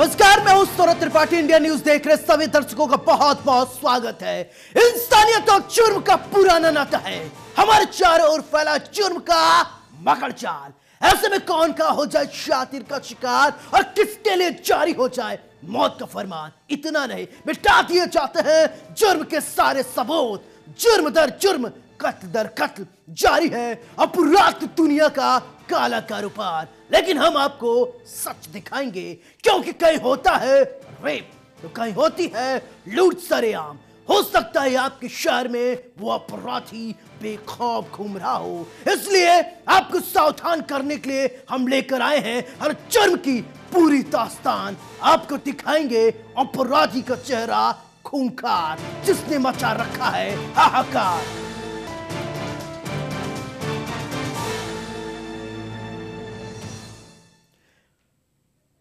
नमस्कार, मैं हूं सौरभ त्रिपाठी। इंडिया न्यूज देख रहे सभी दर्शकों का बहुत बहुत स्वागत है। इंसानियत और जुर्म का पुराना नाता है, हमारे चारों ओर फैला जुर्म का मकड़ जाल। ऐसे में कौन का हो जाए शातिर का शिकार और किसके लिए जारी हो जाए मौत का फरमान। इतना नहीं, मिटा दिए जाते हैं जुर्म के सारे सबूत। जुर्म दर जुर्म, कत्ल दर कत्ल जारी है अपराध दुनिया का काला कारोबार। लेकिन हम आपको सच दिखाएंगे, क्योंकि कहीं होता है रेप तो कहीं होती है लूट सरेआम। हो सकता है आपके शहर में वो अपराधी बेखौफ घूम रहा हो, इसलिए आपको सावधान करने के लिए हम लेकर आए हैं हर जुर्म की पूरी दास्तान। आपको दिखाएंगे अपराधी का चेहरा खूंखार, जिसने मचा रखा है हाहाकार।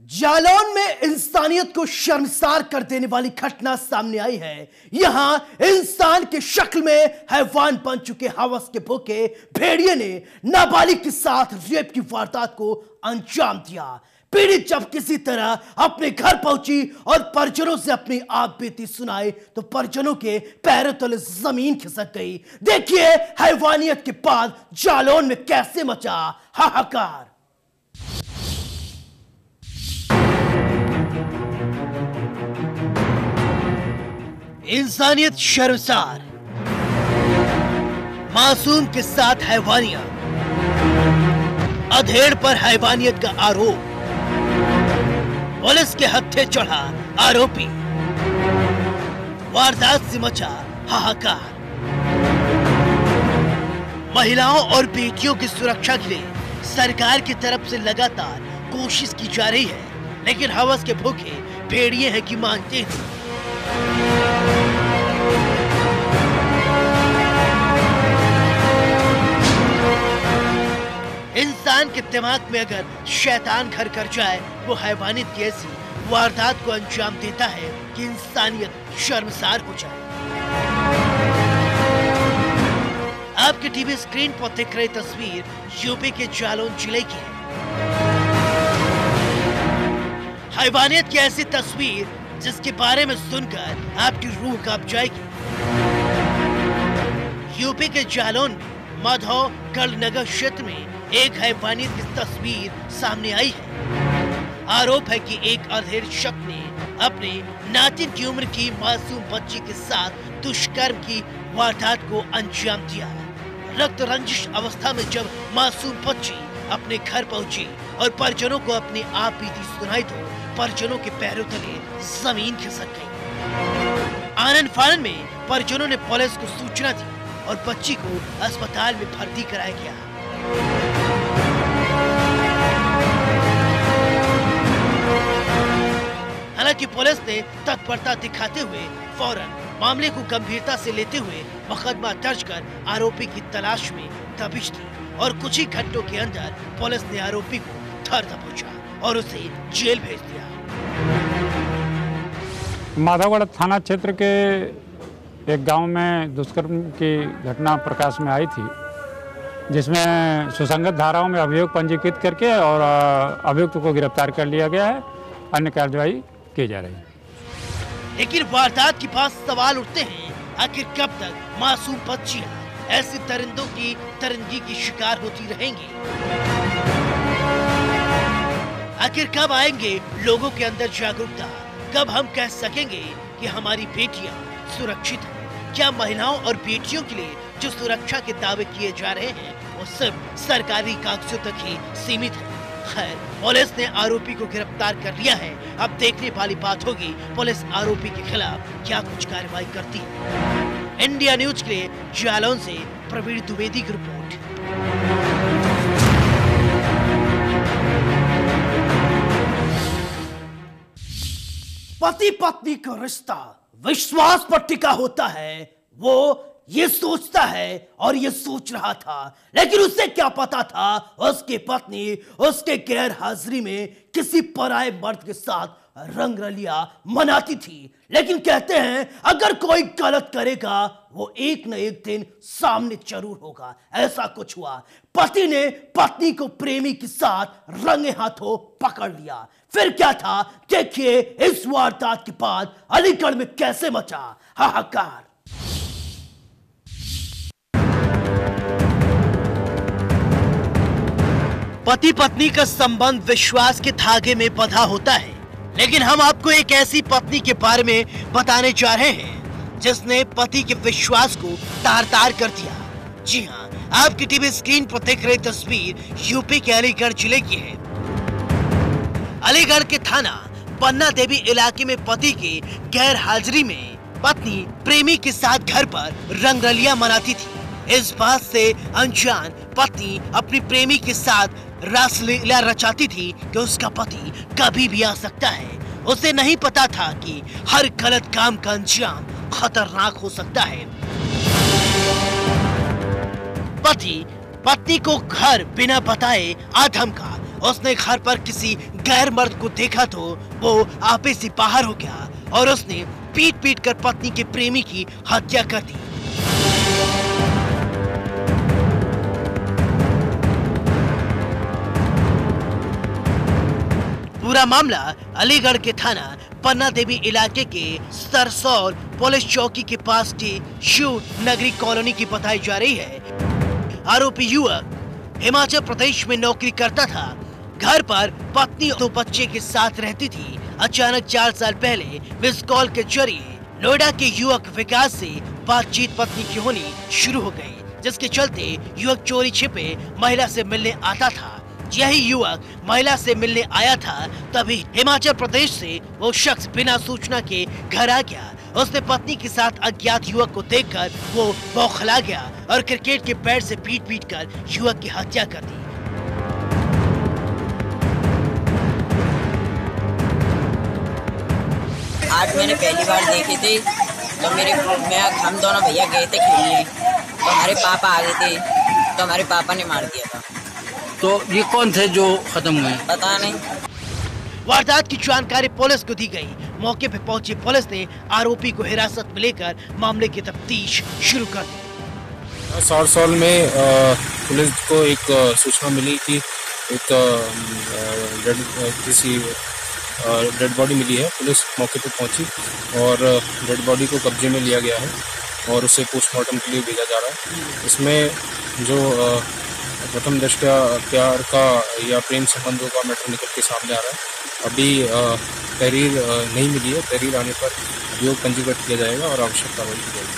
जालौन में इंसानियत को शर्मसार कर देने वाली घटना सामने आई है। यहां इंसान की शक्ल में हैवान बन चुके हवस के भूखे भेड़िए ने नाबालिग के साथ रेप की वारदात को अंजाम दिया। पीड़ित जब किसी तरह अपने घर पहुंची और परिजनों से अपनी आप बीती सुनाई तो परिजनों के पैरों तले जमीन खिसक गई। देखिए हैवानियत के बाद जालौन में कैसे मचा हाहाकार। इंसानियत शर्मसार, मासूम के साथ हैवानियत, अधेड़ पर हैवानियत का आरोप, पुलिस के हत्थे चढ़ा आरोपी, वारदात से मचा हाहाकार। महिलाओं और बेटियों की सुरक्षा के लिए सरकार की तरफ से लगातार कोशिश की जा रही है, लेकिन हवस के भूखे भेड़िए हैं कि मानते हैं। इंसान के दिमाग में अगर शैतान घर कर जाए, वो हैवानियत की ऐसी वारदात को अंजाम देता है कि इंसानियत शर्मसार हो जाए। आपके टीवी स्क्रीन पर दिख रही तस्वीर यूपी के जालौन जिले की है। हैवानियत की ऐसी तस्वीर जिसके बारे में सुनकर आपकी रूह कांप जाएगी। यूपी के जालौन में माधव कलनगर क्षेत्र में एक हैवानियत की तस्वीर सामने आई है। आरोप है कि एक अधेड़ शख्स ने अपने नातिन की उम्र की मासूम बच्ची के साथ दुष्कर्म की वारदात को अंजाम दिया। रक्त रंजिश अवस्था में जब मासूम बच्ची अपने घर पहुंची और परिजनों को अपनी आप बीती सुनाई तो परिजनों के पैरों तले जमीन खिसक गई। आनन फानन में परिजनों ने पुलिस को सूचना दी और बच्ची को अस्पताल में भर्ती कराया गया। हालांकि पुलिस ने तत्परता दिखाते हुए फौरन मामले को गंभीरता से लेते हुए मुकदमा दर्ज कर आरोपी की तलाश में दबिश दी और कुछ ही घंटों के अंदर पुलिस ने आरोपी को धर दबोचा और उसे जेल भेज दिया। माधवगढ़ थाना क्षेत्र के एक गांव में दुष्कर्म की घटना प्रकाश में आई थी, जिसमें सुसंगत धाराओं में अभियोग पंजीकृत करके और अभियुक्त को गिरफ्तार कर लिया गया है। अन्य कार्रवाई की जा रही है। लेकिन वारदात के बाद सवाल उठते हैं, आखिर कब तक मासूम बच्चियां ऐसे दरिंदों की दरिंदगी की शिकार होती रहेंगी? आखिर कब आएंगे लोगों के अंदर जागरूकता? कब हम कह सकेंगे कि हमारी बेटियां सुरक्षित हैं? क्या महिलाओं और बेटियों के लिए जो सुरक्षा के दावे किए जा रहे हैं वो सिर्फ सरकारी कागजों तक ही सीमित है? खैर, पुलिस ने आरोपी को गिरफ्तार कर लिया है। अब देखने वाली बात होगी पुलिस आरोपी के खिलाफ क्या कुछ कार्रवाई करती है। इंडिया न्यूज के लिए जालौन से प्रवीण द्विवेदी की रिपोर्ट। पति पत्नी का रिश्ता विश्वास पर टिका होता है। वो ये सोचता है और ये सोच रहा था, लेकिन उसे क्या पता था उसकी पत्नी उसके गैर हाजिरी में किसी पराये मर्द के साथ रंगरलिया मनाती थी। लेकिन कहते हैं अगर कोई गलत करेगा वो एक न एक दिन सामने जरूर होगा। ऐसा कुछ हुआ। पति ने पत्नी को प्रेमी के साथ रंगे हाथों पकड़ लिया। फिर क्या था, देखिए इस वारदात के बाद अलीगढ़ में कैसे मचा हाहाकार। पति पत्नी का संबंध विश्वास के धागे में बंधा होता है, लेकिन हम आपको एक ऐसी पत्नी के बारे में बताने जा रहे हैं जिसने पति के विश्वास को तार-तार कर दिया। जी हाँ, आपकी टीवी स्क्रीन पर दिख रही तस्वीर यूपी के अलीगढ़ जिले की है। अलीगढ़ के थाना पन्ना देवी इलाके में पति की गैर हाजिरी में पत्नी प्रेमी के साथ घर पर रंगरलिया मनाती थी। इस बात से अनजान पत्नी अपनी प्रेमी के साथ रासलीला रचाती थी कि उसका पति कभी भी आ सकता है। उसे नहीं पता था कि हर गलत काम का अंजाम खतरनाक हो सकता है। पति पत्नी को घर बिना बताए आ धमका। उसने घर पर किसी गैर मर्द को देखा तो वो आपे से बाहर हो गया और उसने पीट पीट कर पत्नी के प्रेमी की हत्या कर दी। पूरा मामला अलीगढ़ के थाना पन्ना देवी इलाके के सरसौल पुलिस चौकी के पास की शिव नगरी कॉलोनी की बताई जा रही है। आरोपी युवक हिमाचल प्रदेश में नौकरी करता था। घर पर पत्नी और 2 बच्चे के साथ रहती थी। अचानक 4 साल पहले मिस कॉल के जरिए नोएडा के युवक विकास से बातचीत पत्नी की होनी शुरू हो गई, जिसके चलते युवक चोरी छिपे महिला से मिलने आता था। यही युवक महिला से मिलने आया था, तभी हिमाचल प्रदेश से वो शख्स बिना सूचना के घर आ गया। उसने पत्नी के साथ अज्ञात युवक को देखकर वो बौखला गया और क्रिकेट के बैट से पीट कर युवक की हत्या कर दी। आज मैंने पहली बार देखी थी तो हम दोनों भैया गए थे खेलने, तो हमारे पापा आ गए थे तो हमारे पापा ने मार दिया था। तो ये कौन थे जो खत्म हुए? पता नहीं। वारदात की जानकारी पुलिस को दी गई। मौके पर पहुंची पुलिस ने आरोपी को हिरासत में लेकर मामले की तफ्तीश शुरू कर दी। सरसौल में पुलिस को एक सूचना मिली कि एक डेड बॉडी मिली है। पुलिस मौके पर पहुंची और डेड बॉडी को कब्जे में लिया गया है और उसे पोस्टमार्टम के लिए भेजा जा रहा है। इसमें जो प्रथम दृष्टया प्यार का या प्रेम संबंधों का मैटर निकल के सामने आ रहा है। अभी तहरीर नहीं मिली है। तहरीर आने पर अभियोग पंजीकृत किया जाएगा और आवश्यक कार्रवाई की जाएगी।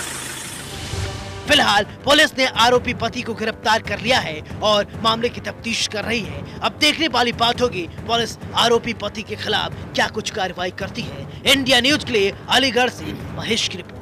फिलहाल पुलिस ने आरोपी पति को गिरफ्तार कर लिया है और मामले की तफ्तीश कर रही है। अब देखने वाली बात होगी पुलिस आरोपी पति के खिलाफ क्या कुछ कार्रवाई करती है। इंडिया न्यूज के लिए अलीगढ़ से महेश की रिपोर्ट।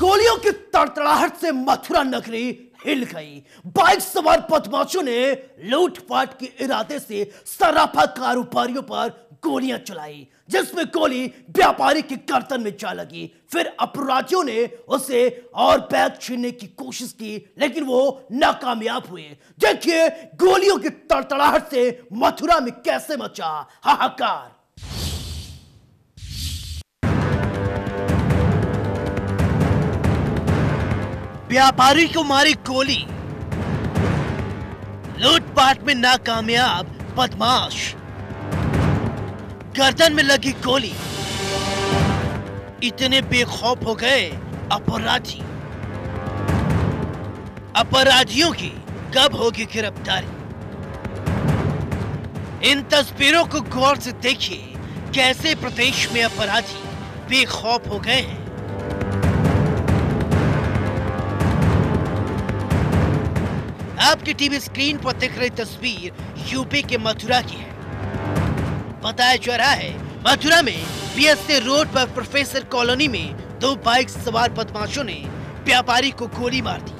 गोलियों की तड़तड़ाहट से मथुरा नगरी हिल गई। बाइक सवार बदमाशों ने लूटपाट के इरादे से सराफा कारोबारियों पर गोलियां चलाई, जिसमें गोली व्यापारी के गर्दन में जा लगी। फिर अपराधियों ने उसे और बैग छीनने की कोशिश की, लेकिन वो नाकामयाब हुए। देखिए गोलियों की तड़तड़ाहट से मथुरा में कैसे मचा हाहाकार। व्यापारी को मारी गोली, लूटपाट में नाकामयाब बदमाश, गर्दन में लगी गोली। इतने बेखौफ हो गए अपराधी। अपराधियों की कब होगी गिरफ्तारी? इन तस्वीरों को गौर से देखिए, कैसे प्रदेश में अपराधी बेखौफ हो गए हैं। आपकी टीवी स्क्रीन पर दिख रही तस्वीर यूपी के मथुरा की है। बताया जा रहा है मथुरा में बीएसए रोड पर प्रोफेसर कॉलोनी में 2 बाइक सवार बदमाशों ने व्यापारी को गोली मार दी।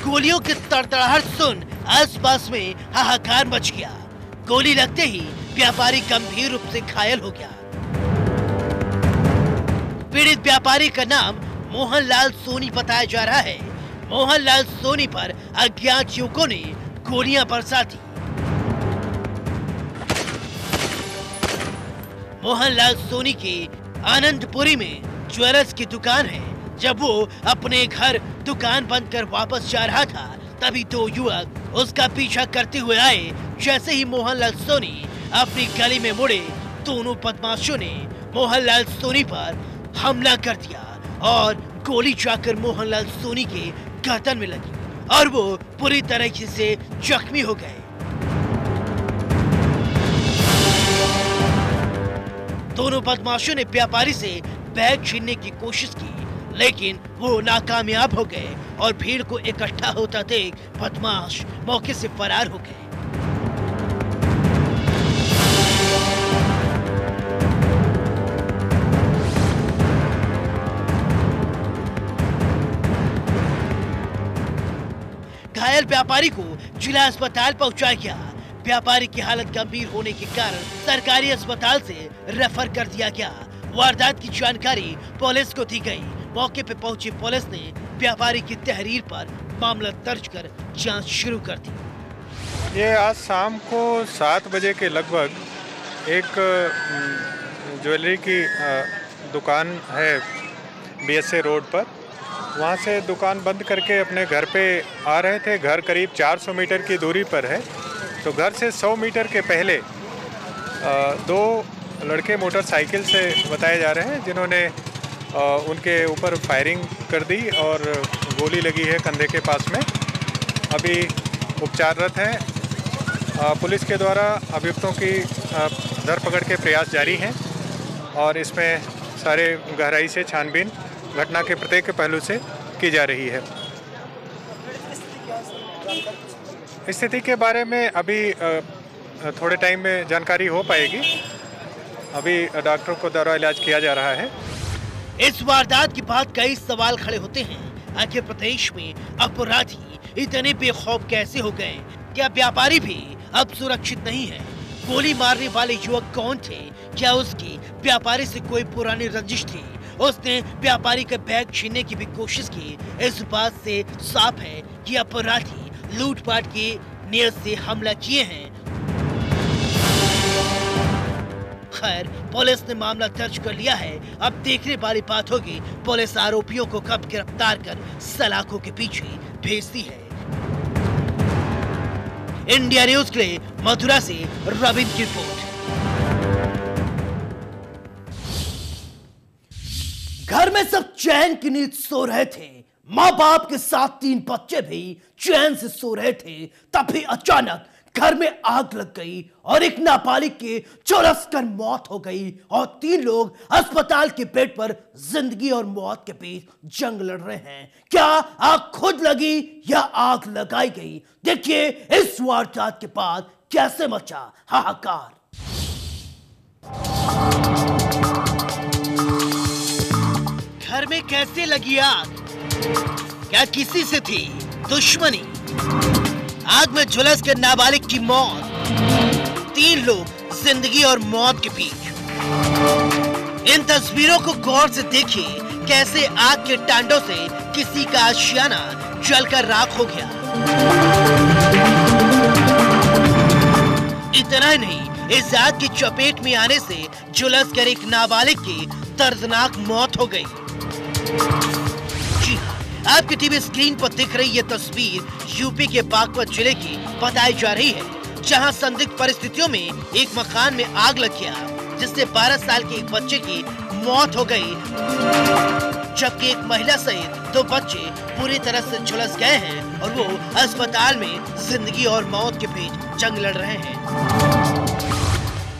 गोलियों की तड़तड़ाहट सुन आसपास में हाहाकार मच गया। गोली लगते ही व्यापारी गंभीर रूप से घायल हो गया। पीड़ित व्यापारी का नाम मोहनलाल सोनी बताया जा रहा है। मोहनलाल सोनी पर अज्ञात युवकों ने गोलियां बरसा दी। मोहनलाल सोनी के आनंदपुरी में ज्वेलर्स की दुकान है। जब वो अपने घर दुकान बंद कर वापस जा रहा था, तभी दो युवक उसका पीछा करते हुए आए। जैसे ही मोहनलाल सोनी अपनी गली में मुड़े, दोनों बदमाशों ने मोहनलाल सोनी पर हमला कर दिया और गोली जाकर मोहनलाल सोनी के गर्दन में लगी और वो पूरी तरीके से जख्मी हो गए। दोनों बदमाशों ने व्यापारी से बैग छीनने की कोशिश की, लेकिन वो नाकामयाब हो गए और भीड़ को इकट्ठा होता देख बदमाश मौके से फरार हो गए। घायल व्यापारी को जिला अस्पताल पहुंचाया गया। व्यापारी की हालत गंभीर होने के कारण सरकारी अस्पताल से रेफर कर दिया गया। वारदात की जानकारी पुलिस को दी गई। मौके पर पहुंची पुलिस ने व्यापारी की तहरीर पर मामला दर्ज कर जांच शुरू कर दी। ये आज शाम को 7 बजे के लगभग एक ज्वेलरी की दुकान है BSA रोड पर, वहाँ से दुकान बंद करके अपने घर पे आ रहे थे। घर करीब 400 मीटर की दूरी पर है। तो घर से 100 मीटर के पहले दो लड़के मोटरसाइकिल से बताए जा रहे हैं, जिन्होंने उनके ऊपर फायरिंग कर दी और गोली लगी है कंधे के पास में। अभी उपचाररत हैं। पुलिस के द्वारा अभियुक्तों की धरपकड़ के प्रयास जारी हैं और इसमें सारे गहराई से छानबीन घटना के प्रत्येक पहलू से की जा रही है। स्थिति के बारे में अभी थोड़े टाइम में जानकारी हो पाएगी। अभी डॉक्टरों को द्वारा इलाज किया जा रहा है। इस वारदात के बाद कई सवाल खड़े होते हैं। आखिर प्रदेश में अपराधी इतने बेखौफ कैसे हो गए? क्या व्यापारी भी अब सुरक्षित नहीं है? गोली मारने वाले युवक कौन थे? क्या उसकी व्यापारी से कोई पुरानी रंजिश थी? उसने व्यापारी का बैग छीनने की भी कोशिश की। इस बात से साफ है कि अपराधी लूटपाट की नियत से हमला किए हैं। खैर, पुलिस ने मामला दर्ज कर लिया है। अब देखने वाली बात होगी पुलिस आरोपियों को कब गिरफ्तार कर सलाखों के पीछे भेजती है। इंडिया न्यूज के लिए मथुरा से रविंद्र की रिपोर्ट। घर में सब चैन की नींद सो रहे थे। माँ बाप के साथ 3 बच्चे भी चैन से सो रहे थे। तभी अचानक घर में आग लग गई और एक नाबालिग की झुलसकर मौत हो गई और 3 लोग अस्पताल के बेड पर जिंदगी और मौत के बीच जंग लड़ रहे हैं। क्या आग खुद लगी या आग लगाई गई? देखिए इस वारदात के बाद कैसे मचा हाहाकार। घर में कैसे लगी आग? क्या किसी से थी दुश्मनी? आग में झुलस के नाबालिग की मौत, 3 लोग जिंदगी और मौत के बीच। इन तस्वीरों को गौर से देखिए, कैसे आग के टांडों से किसी का आशियाना जलकर राख हो गया। इतना ही नहीं, इस आग की चपेट में आने से झुलस कर एक नाबालिग की दर्दनाक मौत हो गई। जी हाँ, आपकी टीवी स्क्रीन पर दिख रही ये तस्वीर यूपी के बागपत जिले की बताई जा रही है, जहां संदिग्ध परिस्थितियों में एक मकान में आग लग गया, जिससे 12 साल के एक बच्चे की मौत हो गई, जबकि एक महिला सहित 2 बच्चे पूरी तरह से झुलस गए हैं और वो अस्पताल में जिंदगी और मौत के बीच जंग लड़ रहे हैं।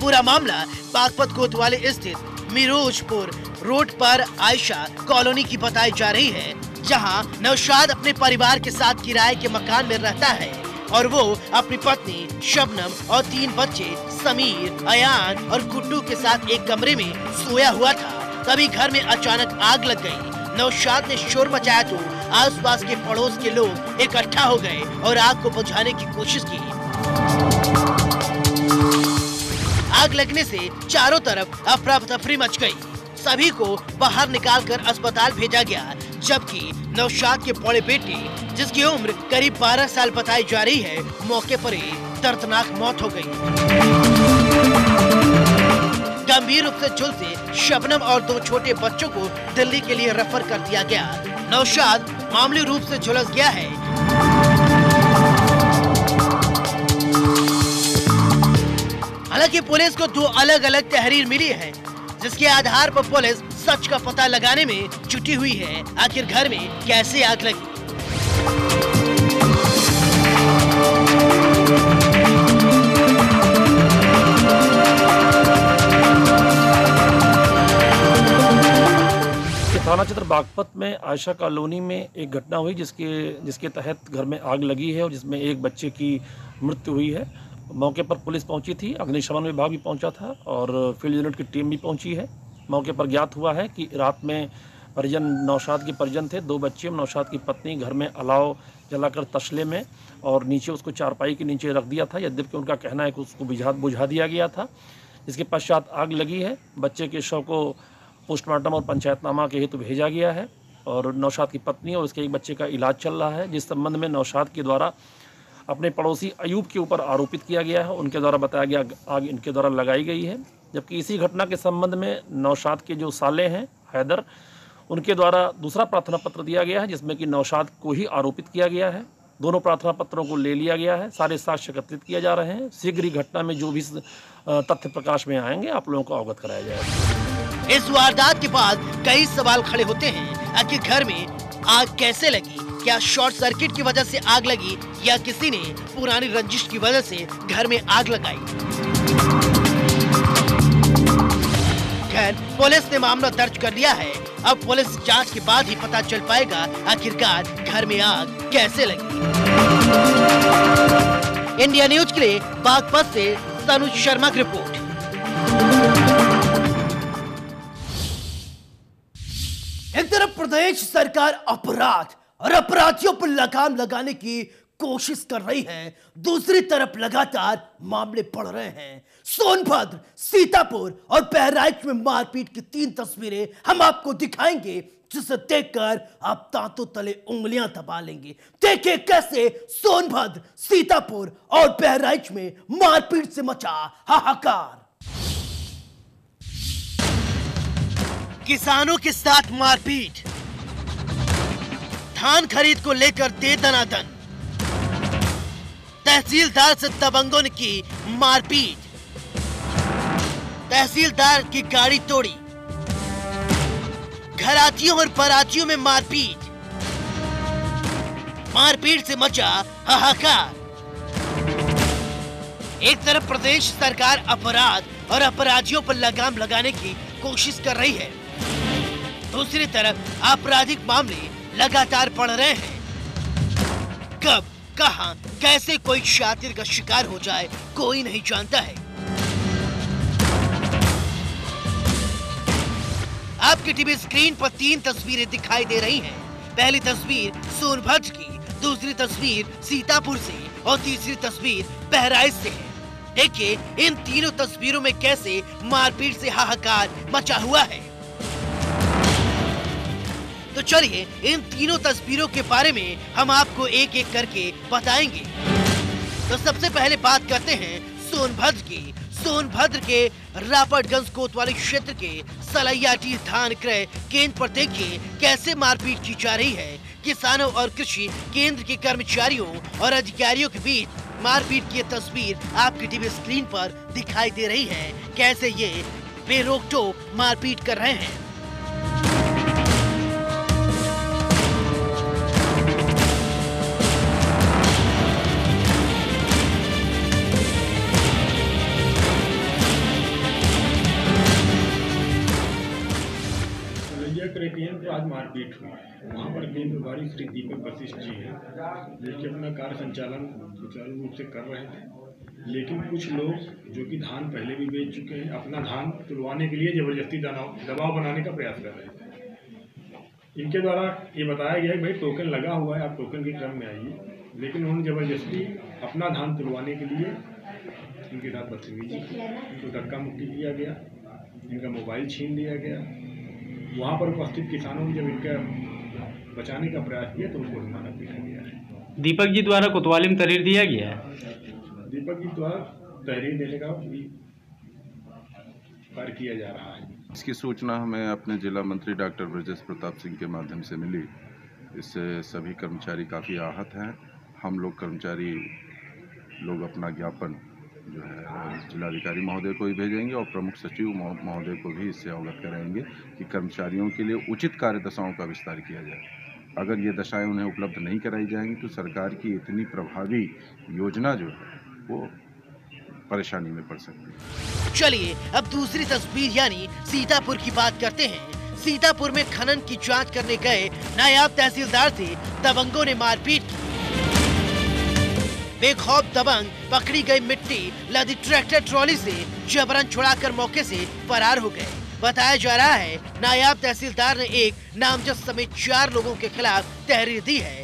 पूरा मामला बागपत कोतवाली स्थित मिरोजपुर रोड पर आयशा कॉलोनी की बताई जा रही है, जहां नौशाद अपने परिवार के साथ किराए के मकान में रहता है और वो अपनी पत्नी शबनम और 3 बच्चे समीर, अयान और गुड्डू के साथ एक कमरे में सोया हुआ था। तभी घर में अचानक आग लग गई। नौशाद ने शोर मचाया तो आसपास के पड़ोस के लोग इकट्ठा हो गए और आग को बुझाने की कोशिश की। आग लगने से चारों तरफ अफरा तफरी मच गई। सभी को बाहर निकालकर अस्पताल भेजा गया, जबकि नौशाद के बड़े बेटे, जिसकी उम्र करीब 12 साल बताई जा रही है, मौके पर ही दर्दनाक मौत हो गई। गंभीर रूप से झुलसे शबनम और 2 छोटे बच्चों को दिल्ली के लिए रेफर कर दिया गया। नौशाद मामूली रूप से झुलस गया है। हालांकि पुलिस को 2 अलग अलग तहरीर मिली है, जिसके आधार पर पुलिस सच का पता लगाने में जुटी हुई है। आखिर घर में कैसे आग लगी? थाना क्षेत्र बागपत में आयशा कॉलोनी में एक घटना हुई जिसके तहत घर में आग लगी है और जिसमें एक बच्चे की मृत्यु हुई है। मौके पर पुलिस पहुंची थी, अग्निशमन विभाग भी पहुंचा था और फील्ड यूनिट की टीम भी पहुंची है। मौके पर ज्ञात हुआ है कि रात में परिजन, नौशाद के परिजन थे, 2 बच्चे, नौशाद की पत्नी घर में अलाव जलाकर तसले में और नीचे उसको चारपाई के नीचे रख दिया था, यद्यपि उनका कहना है कि उसको बुझा दिया गया था। इसके पश्चात आग लगी है। बच्चे के शव को पोस्टमार्टम और पंचायतनामा के हेतु भेजा गया है और नौशाद की पत्नी और उसके एक बच्चे का इलाज चल रहा है, जिस संबंध में नौशाद के द्वारा अपने पड़ोसी अयूब के ऊपर आरोपित किया गया है। उनके द्वारा बताया गया आग इनके द्वारा लगाई गई है। जबकि इसी घटना के संबंध में नौशाद के जो साले हैं हैदर, उनके द्वारा दूसरा प्रार्थना पत्र दिया गया है, जिसमें कि नौशाद को ही आरोपित किया गया है। दोनों प्रार्थना पत्रों को ले लिया गया है, सारे साक्ष्य एकत्रित किए जा रहे हैं। शीघ्र ही घटना में जो भी तथ्य प्रकाश में आएंगे आप लोगों को अवगत कराया जाएगा। इस वारदात के बाद कई सवाल खड़े होते हैं। आखिर घर में आग कैसे लगी? क्या शॉर्ट सर्किट की वजह से आग लगी या किसी ने पुरानी रंजिश की वजह से घर में आग लगाई? खैर, पुलिस ने मामला दर्ज कर लिया है। अब पुलिस जांच के बाद ही पता चल पाएगा आखिरकार घर में आग कैसे लगी। इंडिया न्यूज के लिए बागपत से तनुज शर्मा की रिपोर्ट। एक तरफ प्रदेश सरकार अपराध और अपराधियों पर लगाम लगाने की कोशिश कर रही है, दूसरी तरफ लगातार मामले बढ़ रहे हैं। सोनभद्र, सीतापुर और बहराइच में मारपीट की 3 तस्वीरें हम आपको दिखाएंगे, जिसे देखकर आप दांतों तले उंगलियां दबा लेंगे। देखिए कैसे सोनभद्र, सीतापुर और बहराइच में मारपीट से मचा हाहाकार। किसानों के साथ मारपीट, धान खरीद को लेकर दे दनादन, तहसीलदार से दबंगों ने की मारपीट, तहसीलदार की गाड़ी तोड़ी, घरातियों और बारातियों में मारपीट, मारपीट से मचा हाहाकार। एक तरफ प्रदेश सरकार अपराध और अपराधियों पर लगाम लगाने की कोशिश कर रही है, दूसरी तरफ आपराधिक मामले लगातार बढ़ रहे हैं। कब, कहां, कैसे कोई शातिर का शिकार हो जाए कोई नहीं जानता है। आपकी टीवी स्क्रीन पर 3 तस्वीरें दिखाई दे रही हैं। पहली तस्वीर सोनभद्र की, दूसरी तस्वीर सीतापुर से और तीसरी तस्वीर बहराइच से है। देखिए इन तीनों तस्वीरों में कैसे मारपीट से हाहाकार मचा हुआ है। तो चलिए इन तीनों तस्वीरों के बारे में हम आपको एक एक करके बताएंगे। तो सबसे पहले बात करते हैं सोनभद्र की। सोनभद्र के रापटगंज कोतवाली क्षेत्र के सलैयाटी धान क्रय केंद्र पर देखिए कैसे मारपीट की जा रही है। किसानों और कृषि केंद्र के कर्मचारियों और अधिकारियों के बीच मारपीट की तस्वीर आपकी टीवी स्क्रीन पर दिखाई दे रही है। कैसे ये बेरोक टोक मारपीट कर रहे हैं। केंद्र आज मारपीट हुई। वहाँ पर केंद्र प्रभारी श्री दीपक वशिष्ठ जी हैं, जो कि अपना कार्य संचालन सुचारू रूप से कर रहे थे, लेकिन कुछ लोग जो कि धान पहले भी बेच चुके हैं, अपना धान तुलवाने के लिए जबरदस्ती दबाव बनाने का प्रयास कर रहे थे। इनके द्वारा ये बताया गया कि भाई टोकन लगा हुआ है, आप टोकन के क्रम में आइए, लेकिन उन्होंने जबरदस्ती अपना धान तुलवाने के लिए इनके साथ बदतमीजी की, इनको धक्का मुक्की किया गया, इनका मोबाइल छीन लिया गया वहाँ पर उपस्थित किसानों ने जब इनका बचाने का प्रयास किया तो उनको मारा पीटा गया है। दीपक जी द्वारा कोतवाली में तहरीर दिया गया है। दीपक जी द्वारा तहरीर देने का भी कार्य किया जा रहा है। इसकी सूचना हमें अपने जिला मंत्री डॉक्टर ब्रजेश प्रताप सिंह के माध्यम से मिली। इससे सभी कर्मचारी काफ़ी आहत हैं। हम लोग कर्मचारी लोग अपना ज्ञापन जो है जिलाधिकारी महोदय को ही भेजेंगे और प्रमुख सचिव महोदय को भी इससे अवगत कराएंगे कि कर्मचारियों के लिए उचित कार्य दशाओं का विस्तार किया जाए। अगर ये दशाएं उन्हें उपलब्ध नहीं कराई जाएंगी तो सरकार की इतनी प्रभावी योजना जो है वो परेशानी में पड़ सकती है। चलिए अब दूसरी तस्वीर यानी सीतापुर की बात करते हैं। सीतापुर में खनन की जांच करने गए नायब तहसीलदार से दबंगों ने मारपीट की। बेखौफ दबंग पकड़ी गई मिट्टी लदी ट्रैक्टर ट्रॉली से जबरन छुड़ाकर मौके से फरार हो गए। बताया जा रहा है नायब तहसीलदार ने एक नामजद समेत 4 लोगों के खिलाफ तहरीर दी है।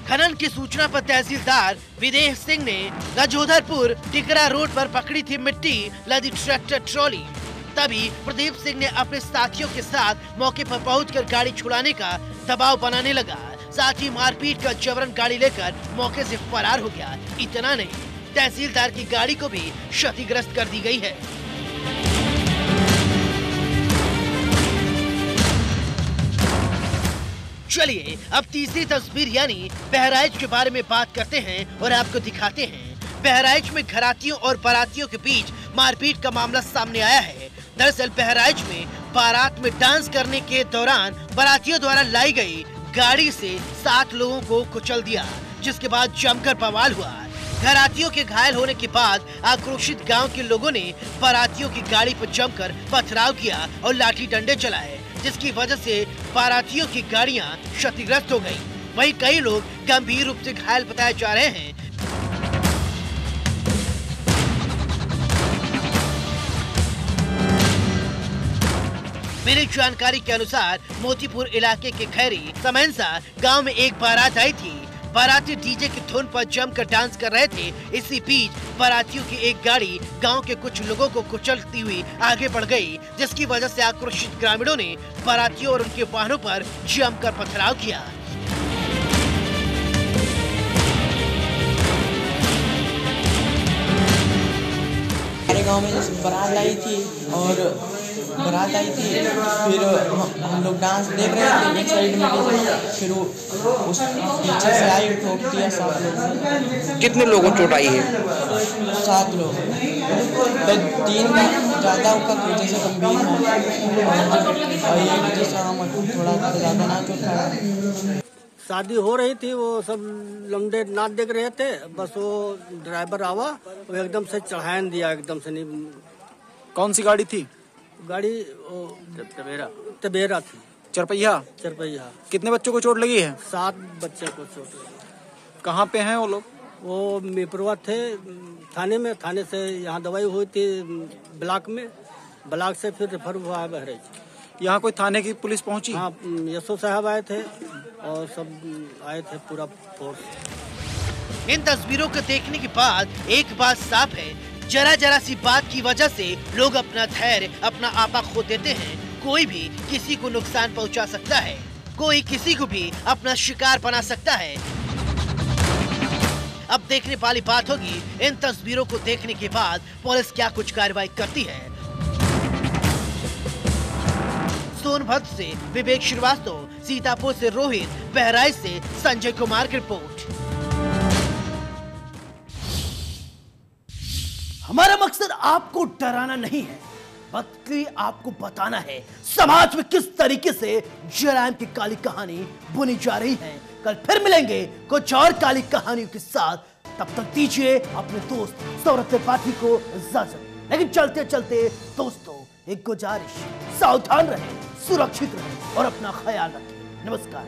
खनन की सूचना पर तहसीलदार विदेश सिंह ने गजोधरपुर टिकरा रोड पर पकड़ी थी मिट्टी लदी ट्रैक्टर ट्रॉली। तभी प्रदीप सिंह ने अपने साथियों के साथ मौके पर पहुंचकर गाड़ी छुड़ाने का दबाव बनाने लगा। साथ ही मारपीट कर जबरन गाड़ी लेकर मौके से फरार हो गया। इतना नहीं, तहसीलदार की गाड़ी को भी क्षतिग्रस्त कर दी गई है। चलिए अब तीसरी तस्वीर यानी बहराइच के बारे में बात करते हैं और आपको दिखाते हैं। बहराइच में घरातियों और बारातियों के बीच मारपीट का मामला सामने आया है। दरअसल बहराइच में बारात में डांस करने के दौरान बारातियों द्वारा लाई गई गाड़ी से 7 लोगों को कुचल दिया, जिसके बाद जमकर बवाल हुआ। घरातियों के घायल होने के बाद आक्रोशित गांव के लोगों ने बारातियों की गाड़ी पर जमकर पथराव किया और लाठी डंडे चलाए, जिसकी वजह से बारातियों की गाड़ियां क्षतिग्रस्त हो गयी। वहीं कई लोग गंभीर रूप से घायल बताए जा रहे हैं। मिली जानकारी के अनुसार मोतीपुर इलाके के खैरी समैनसा गांव में एक बारात आई थी। बाराती डीजे की धुन पर जमकर डांस कर रहे थे। इसी बीच बारातियों की एक गाड़ी गांव के कुछ लोगों को कुचलती हुई आगे बढ़ गई, जिसकी वजह से आक्रोशित ग्रामीणों ने बारातियों और उनके वाहनों पर जमकर पथराव किया। हमारे गांव में बारात आई थी और बारात आई थी, फिर हम लोग डांस देख रहे थे एक साइड में, फिर उस पीछे से आई ठोक दिया 7 लोग। कितने लोगों को चोट आई है? 7 लोग, तो 3 का ज़्यादा का जैसे गंभीर है और एक जैसा थोड़ा ज़्यादा ना चोट था। शादी हो रही थी, वो सब लमडे नाच देख रहे थे, बस वो ड्राइवर आवा वो एकदम से चढ़ान दिया, एकदम से नहीं। कौन सी गाड़ी थी? गाड़ी तबेरा थी। चरपैया? चरपैया। कितने बच्चों को चोट लगी है? 7 बच्चे को चोट लगी। कहाँ पे हैं वो लोग? वो मिपरवा थे थाने में, थाने से यहाँ दवाई हुई थी ब्लॉक में, ब्लॉक से फिर रेफर हुआ बहराइच। यहाँ कोई थाने की पुलिस पहुँची? हाँ, यसो साहब आए थे और सब आए थे, पूरा फोर्स। इन तस्वीरों को देखने के बाद एक बात साफ है, जरा सी बात की वजह से लोग अपना धैर्य, अपना आपा खो देते हैं। कोई भी किसी को नुकसान पहुंचा सकता है, कोई किसी को भी अपना शिकार बना सकता है। अब देखने वाली बात होगी इन तस्वीरों को देखने के बाद पुलिस क्या कुछ कार्रवाई करती है। सोनभद्र से विवेक श्रीवास्तव, सीतापुर से रोहित, बहराइच से संजय कुमार की रिपोर्ट। हमारा मकसद आपको डराना नहीं है, बल्कि आपको बताना है समाज में किस तरीके से जराइम की काली कहानी बुनी जा रही है। कल फिर मिलेंगे कुछ और काली कहानियों के साथ। तब तक दीजिए अपने दोस्त सौरभ त्रिपाठी को इजाजत। लेकिन चलते चलते दोस्तों एक गुजारिश, सावधान रहें, सुरक्षित रहें और अपना ख्याल रखें। नमस्कार।